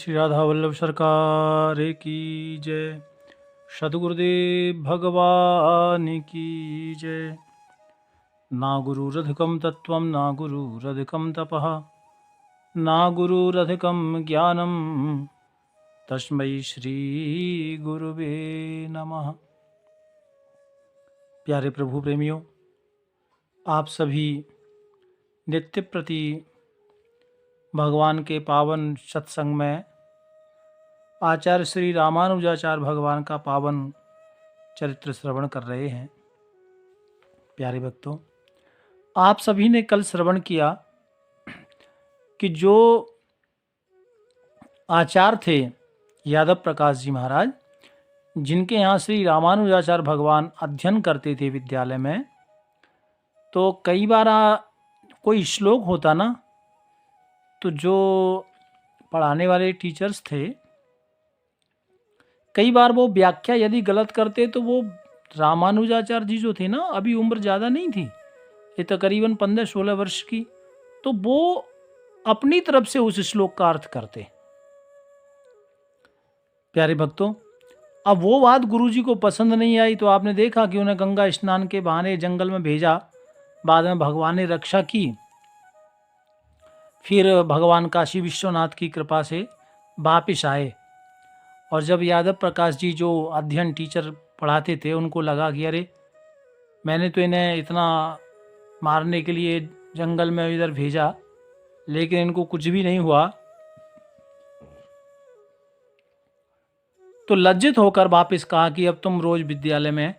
श्री राधा वल्लभ सरकार की जय। सद्गुरुदेव भगवान की जय। ना गुरुरधिकं तत्त्वं ना गुरुरधिकं तपः ना गुरुरधिकं ज्ञानं तस्मै श्री गुरुवे नमः। प्यारे प्रभु प्रेमियों, आप सभी नित्य प्रति भगवान के पावन सत्संग में आचार्य श्री रामानुजाचार्य भगवान का पावन चरित्र श्रवण कर रहे हैं। प्यारे भक्तों, आप सभी ने कल श्रवण किया कि जो आचार्य थे यादव प्रकाश जी महाराज, जिनके यहाँ श्री रामानुजाचार्य भगवान अध्ययन करते थे विद्यालय में, तो कई बार कोई श्लोक होता ना, तो जो पढ़ाने वाले टीचर्स थे, कई बार वो व्याख्या यदि गलत करते तो वो रामानुजाचार्य जी जो थे ना, अभी उम्र ज़्यादा नहीं थी, ये तकरीबन 15-16 वर्ष की, तो वो अपनी तरफ से उस श्लोक का अर्थ करते। प्यारे भक्तों, अब वो बात गुरुजी को पसंद नहीं आई, तो आपने देखा कि उन्हें गंगा स्नान के बहाने जंगल में भेजा। बाद में भगवान ने रक्षा की। फिर भगवान काशी विश्वनाथ की कृपा से वापिस आए, और जब यादव प्रकाश जी जो अध्ययन टीचर पढ़ाते थे, उनको लगा कि अरे, मैंने तो इन्हें इतना मारने के लिए जंगल में इधर भेजा, लेकिन इनको कुछ भी नहीं हुआ, तो लज्जित होकर वापस कहा कि अब तुम रोज विद्यालय में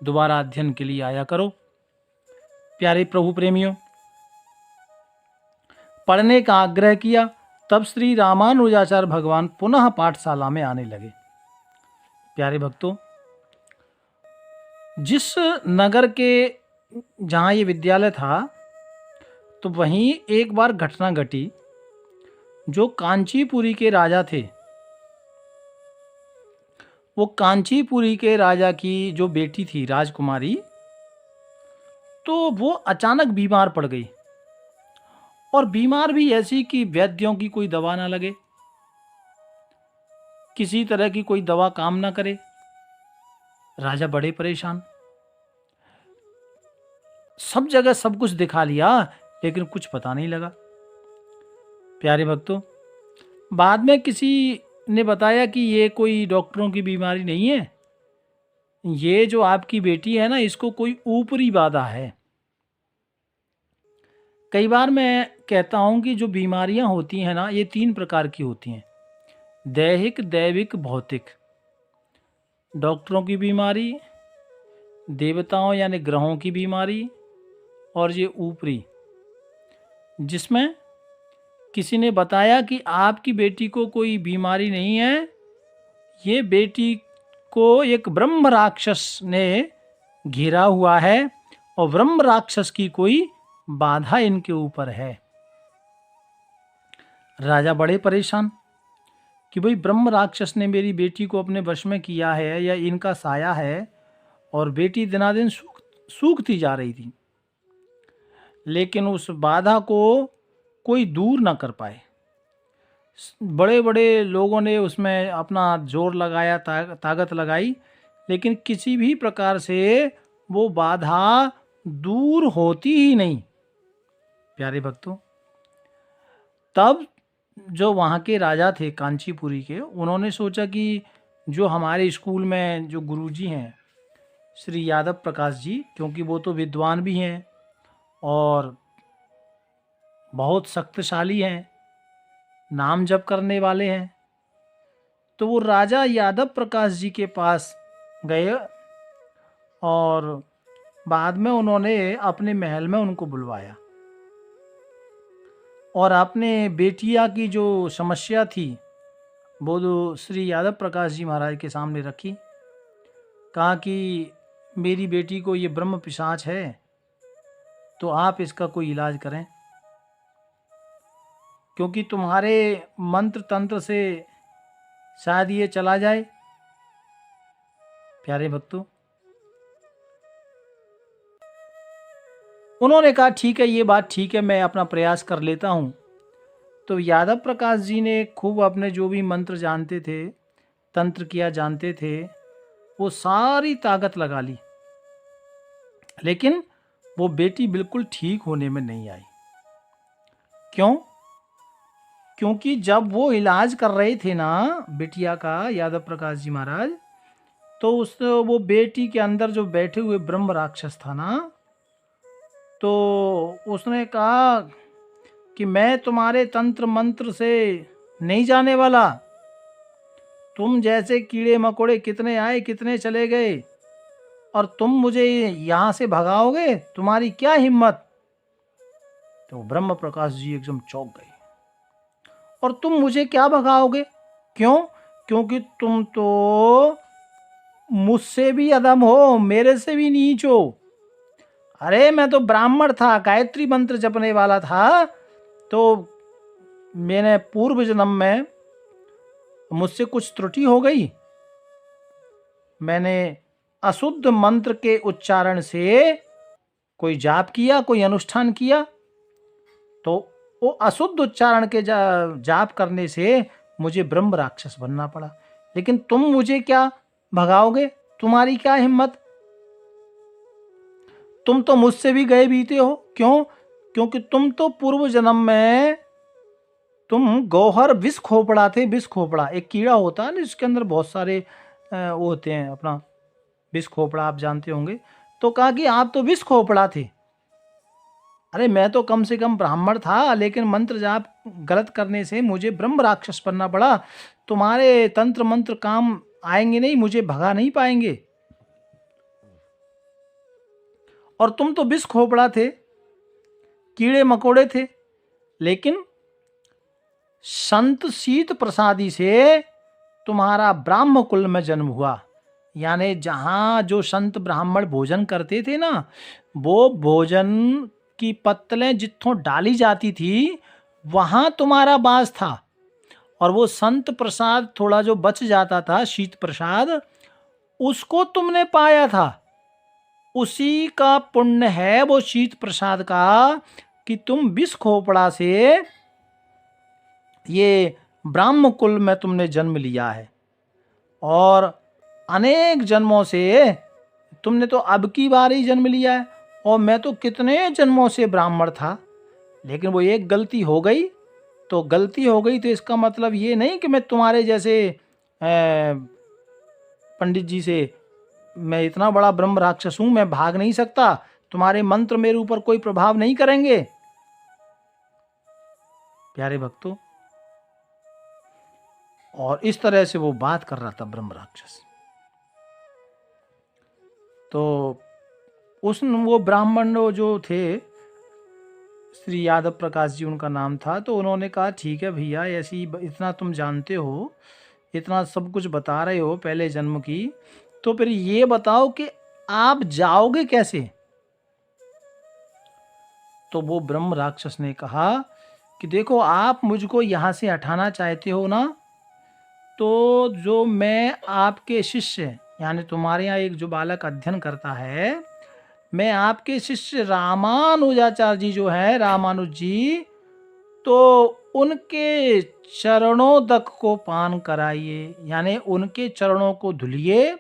दोबारा अध्ययन के लिए आया करो। प्यारे प्रभु प्रेमियों, पढ़ने का आग्रह किया, तब श्री रामानुजाचार्य भगवान पुनः पाठशाला में आने लगे। प्यारे भक्तों, जिस नगर के जहाँ ये विद्यालय था, तो वहीं एक बार घटना घटी। जो कांचीपुरी के राजा थे, वो कांचीपुरी के राजा की जो बेटी थी राजकुमारी, तो वो अचानक बीमार पड़ गई, और बीमार भी ऐसी कि वैद्यों की कोई दवा ना लगे, किसी तरह की कोई दवा काम ना करे। राजा बड़े परेशान, सब जगह सब कुछ दिखा लिया, लेकिन कुछ पता नहीं लगा। प्यारे भक्तों, बाद में किसी ने बताया कि ये कोई डॉक्टरों की बीमारी नहीं है, ये जो आपकी बेटी है ना, इसको कोई ऊपरी बाधा है। कई बार मैं कहता हूं कि जो बीमारियां होती हैं ना, ये 3 प्रकार की होती हैं: दैहिक, दैविक, भौतिक। डॉक्टरों की बीमारी, देवताओं यानी ग्रहों की बीमारी, और ये ऊपरी, जिसमें किसी ने बताया कि आपकी बेटी को कोई बीमारी नहीं है, ये बेटी को एक ब्रह्म राक्षस ने घेरा हुआ है, और ब्रह्म राक्षस की कोई बाधा इनके ऊपर है। राजा बड़े परेशान कि भाई, ब्रह्म राक्षस ने मेरी बेटी को अपने वश में किया है, या इनका साया है, और बेटी दिनादिन सूखती जा रही थी, लेकिन उस बाधा को कोई दूर ना कर पाए। बड़े बड़े लोगों ने उसमें अपना जोर लगाया, ताकत लगाई, लेकिन किसी भी प्रकार से वो बाधा दूर होती ही नहीं। प्यारे भक्तों, तब जो वहाँ के राजा थे कांचीपुरी के, उन्होंने सोचा कि जो हमारे स्कूल में जो गुरुजी हैं श्री यादव प्रकाश जी, क्योंकि वो तो विद्वान भी हैं और बहुत शक्तिशाली हैं, नाम जप करने वाले हैं, तो वो राजा यादव प्रकाश जी के पास गए, और बाद में उन्होंने अपने महल में उनको बुलवाया, और अपने बेटिया की जो समस्या थी वो जो श्री यादव प्रकाश जी महाराज के सामने रखी। कहा कि मेरी बेटी को ये ब्रह्म पिशाच है, तो आप इसका कोई इलाज करें, क्योंकि तुम्हारे मंत्र तंत्र से शायद ये चला जाए। प्यारे भक्तों, उन्होंने कहा ठीक है, ये बात ठीक है, मैं अपना प्रयास कर लेता हूँ। तो यादव प्रकाश जी ने खूब अपने जो भी मंत्र जानते थे, तंत्र किया जानते थे, वो सारी ताकत लगा ली, लेकिन वो बेटी बिल्कुल ठीक होने में नहीं आई। क्यों? क्योंकि जब वो इलाज कर रहे थे ना बिटिया का, यादव प्रकाश जी महाराज, तो उस वो बेटी के अंदर जो बैठे हुए ब्रह्म राक्षस था ना, तो उसने कहा कि मैं तुम्हारे तंत्र मंत्र से नहीं जाने वाला, तुम जैसे कीड़े मकोड़े कितने आए कितने चले गए, और तुम मुझे यहाँ से भगाओगे, तुम्हारी क्या हिम्मत। तो ब्रह्म प्रकाश जी एकदम चौंक गए, और तुम मुझे क्या भगाओगे? क्यों? क्योंकि तुम तो मुझसे भी अधम हो, मेरे से भी नीच हो। अरे मैं तो ब्राह्मण था, गायत्री मंत्र जपने वाला था, तो मैंने पूर्व जन्म में मुझसे कुछ त्रुटि हो गई, मैंने अशुद्ध मंत्र के उच्चारण से कोई जाप किया, कोई अनुष्ठान किया, तो वो अशुद्ध उच्चारण के जाप करने से मुझे ब्रह्म राक्षस बनना पड़ा। लेकिन तुम मुझे क्या भगाओगे? तुम्हारी क्या हिम्मत? तुम तो मुझसे भी गए बीते हो। क्यों? क्योंकि तुम तो पूर्व जन्म में तुम गौहर विष खोपड़ा थे। विष खोपड़ा एक कीड़ा होता है ना, जिसके अंदर बहुत सारे वो होते हैं, अपना विष खोपड़ा आप जानते होंगे। तो कहा कि आप तो विष खोपड़ा थे। अरे मैं तो कम से कम ब्राह्मण था, लेकिन मंत्र जाप गलत करने से मुझे ब्रह्म राक्षस बनना पड़ा। तुम्हारे तंत्र मंत्र काम आएंगे नहीं, मुझे भगा नहीं पाएंगे। और तुम तो विष खोपड़ा थे, कीड़े मकोड़े थे, लेकिन संत शीत प्रसादी से तुम्हारा ब्राह्म कुल में जन्म हुआ। यानी जहां जो संत ब्राह्मण भोजन करते थे ना, वो भोजन की पत्तलें जिथों डाली जाती थी, वहां तुम्हारा वास था। और वो संत प्रसाद थोड़ा जो बच जाता था, शीत प्रसाद, उसको तुमने पाया था। उसी का पुण्य है वो शीत प्रसाद का, कि तुम विष खोपड़ा से ये ब्राह्म कुल में तुमने जन्म लिया है। और अनेक जन्मों से तुमने तो अब की बार ही जन्म लिया है, और मैं तो कितने जन्मों से ब्राह्मण था। लेकिन वो एक गलती हो गई, तो गलती हो गई तो इसका मतलब ये नहीं कि मैं तुम्हारे जैसे पंडित जी से मैं इतना बड़ा ब्रह्म राक्षस हूं, मैं भाग नहीं सकता, तुम्हारे मंत्र मेरे ऊपर कोई प्रभाव नहीं करेंगे। प्यारे भक्तों, और इस तरह से वो बात कर रहा था ब्रह्म राक्षस। तो वो ब्राह्मण जो थे, श्री यादव प्रकाश जी उनका नाम था, तो उन्होंने कहा ठीक है भैया, ऐसी इतना तुम जानते हो, इतना सब कुछ बता रहे हो पहले जन्म की, तो फिर ये बताओ कि आप जाओगे कैसे? तो वो ब्रह्म राक्षस ने कहा कि देखो, आप मुझको यहां से हटाना चाहते हो ना, तो जो मैं आपके शिष्य, यानी तुम्हारे यहाँ एक जो बालक अध्ययन करता है, मैं आपके शिष्य रामानुजाचार्य जी जो है, रामानुज जी, तो उनके चरणों तक को पान कराइए, यानी उनके चरणों को धुलिए,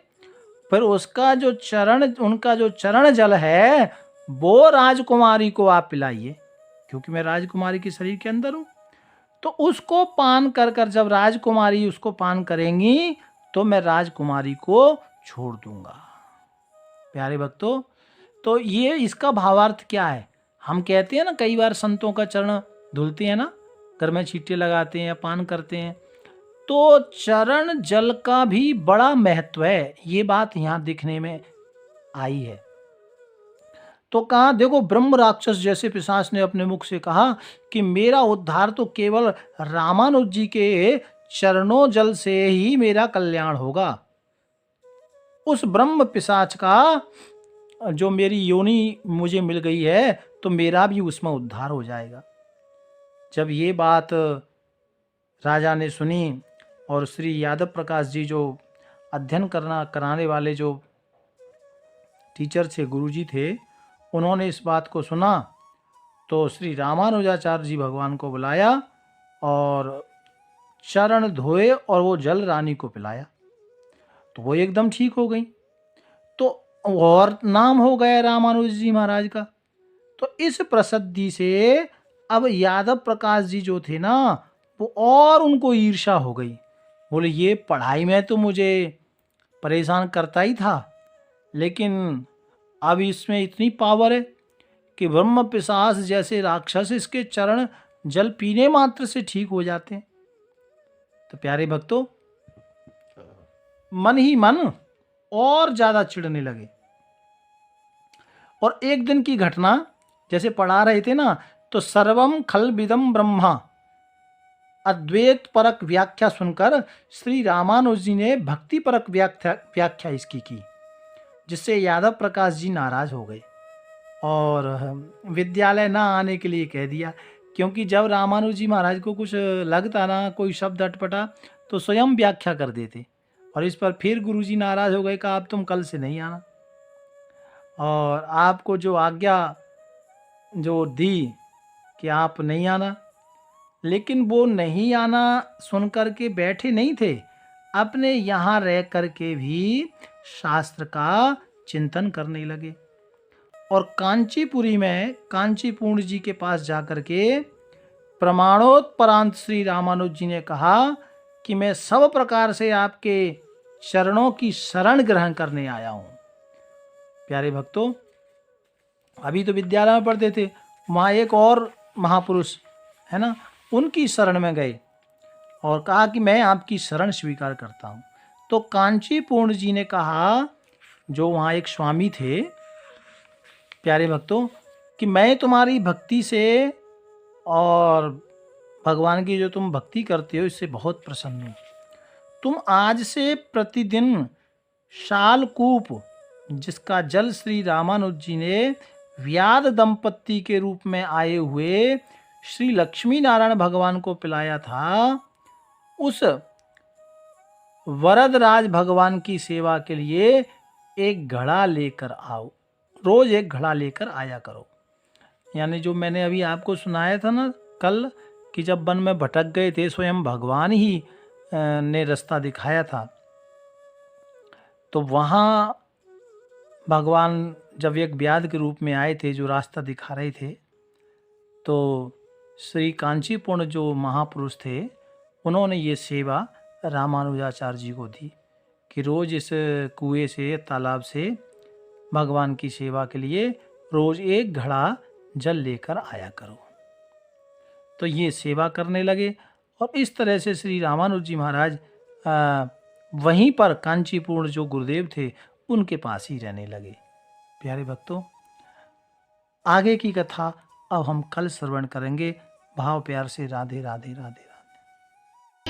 फिर उसका जो चरण, उनका जो चरण जल है, वो राजकुमारी को आप पिलाइए, क्योंकि मैं राजकुमारी के शरीर के अंदर हूं। तो उसको पान कर कर जब राजकुमारी उसको पान करेंगी, तो मैं राजकुमारी को छोड़ दूंगा। प्यारे भक्तों, तो ये इसका भावार्थ क्या है? हम कहते हैं ना, कई बार संतों का चरण धुलते हैं ना, घर में छींटे लगाते हैं या पान करते हैं, तो चरण जल का भी बड़ा महत्व है, ये बात यहां दिखने में आई है। तो कहा, देखो, ब्रह्म राक्षस जैसे पिशाच ने अपने मुख से कहा कि मेरा उद्धार तो केवल रामानुज जी के चरणों जल से ही मेरा कल्याण होगा। उस ब्रह्म पिशाच का जो मेरी योनि मुझे मिल गई है, तो मेरा भी उसमें उद्धार हो जाएगा। जब ये बात राजा ने सुनी, और श्री यादव प्रकाश जी जो अध्ययन कराने वाले जो टीचर थे, गुरुजी थे, उन्होंने इस बात को सुना, तो श्री रामानुजाचार्य जी भगवान को बुलाया और चरण धोए और वो जल रानी को पिलाया, तो वो एकदम ठीक हो गई। तो और नाम हो गया रामानुज जी महाराज का। तो इस प्रसिद्धि से अब यादव प्रकाश जी जो थे ना, वो और उनको ईर्ष्या हो गई। बोले ये पढ़ाई में तो मुझे परेशान करता ही था, लेकिन अब इसमें इतनी पावर है कि ब्रह्म पिशाच जैसे राक्षस इसके चरण जल पीने मात्र से ठीक हो जाते हैं। तो प्यारे भक्तों, मन ही मन और ज्यादा चिढ़ने लगे। और एक दिन की घटना, जैसे पढ़ा रहे थे ना, तो सर्वम खलबिदम ब्रह्मा अद्वैत परक व्याख्या सुनकर श्री रामानुज जी ने भक्ति परक व्याख्या इसकी की, जिससे यादव प्रकाश जी नाराज हो गए और विद्यालय ना आने के लिए कह दिया। क्योंकि जब रामानुज जी महाराज को कुछ लगता ना, कोई शब्द अटपटा, तो स्वयं व्याख्या कर देते। और इस पर फिर गुरुजी नाराज हो गए, कहा अब तुम कल से नहीं आना। और आपको जो आज्ञा जो दी कि आप नहीं आना, लेकिन वो नहीं आना सुन कर के बैठे नहीं थे, अपने यहाँ रह करके भी शास्त्र का चिंतन करने लगे। और कांचीपुरी में कांचीपूर्ण जी के पास जाकर के प्रमाणोत्परांत श्री रामानुज जी ने कहा कि मैं सब प्रकार से आपके चरणों की शरण ग्रहण करने आया हूं। प्यारे भक्तों, अभी तो विद्यालय में पढ़ते थे, वहाँ एक और महापुरुष है ना, उनकी शरण में गए और कहा कि मैं आपकी शरण स्वीकार करता हूँ। तो कांचीपूर्ण जी ने कहा, जो वहाँ एक स्वामी थे, प्यारे भक्तों, कि मैं तुम्हारी भक्ति से और भगवान की जो तुम भक्ति करते हो इससे बहुत प्रसन्न हूँ। तुम आज से प्रतिदिन शालकूप, जिसका जल श्री रामानुज जी ने व्याध दंपत्ति के रूप में आए हुए श्री लक्ष्मी नारायण भगवान को पिलाया था, उस वरदराज भगवान की सेवा के लिए एक घड़ा लेकर आओ, रोज एक घड़ा लेकर आया करो। यानी जो मैंने अभी आपको सुनाया था ना कल, कि जब वन में भटक गए थे, स्वयं भगवान ही ने रास्ता दिखाया था। तो वहाँ भगवान जब एक व्याध के रूप में आए थे, जो रास्ता दिखा रहे थे, तो श्री कांचीपूर्ण जो महापुरुष थे, उन्होंने ये सेवा रामानुजाचार्य जी को दी कि रोज इस कुएं से, तालाब से भगवान की सेवा के लिए रोज एक घड़ा जल लेकर आया करो। तो ये सेवा करने लगे और इस तरह से श्री रामानुज जी महाराज वहीं पर कांचीपूर्ण जो गुरुदेव थे उनके पास ही रहने लगे। प्यारे भक्तों, आगे की कथा अब हम कल श्रवण करेंगे। भाव प्यार से राधे राधे राधे राधे।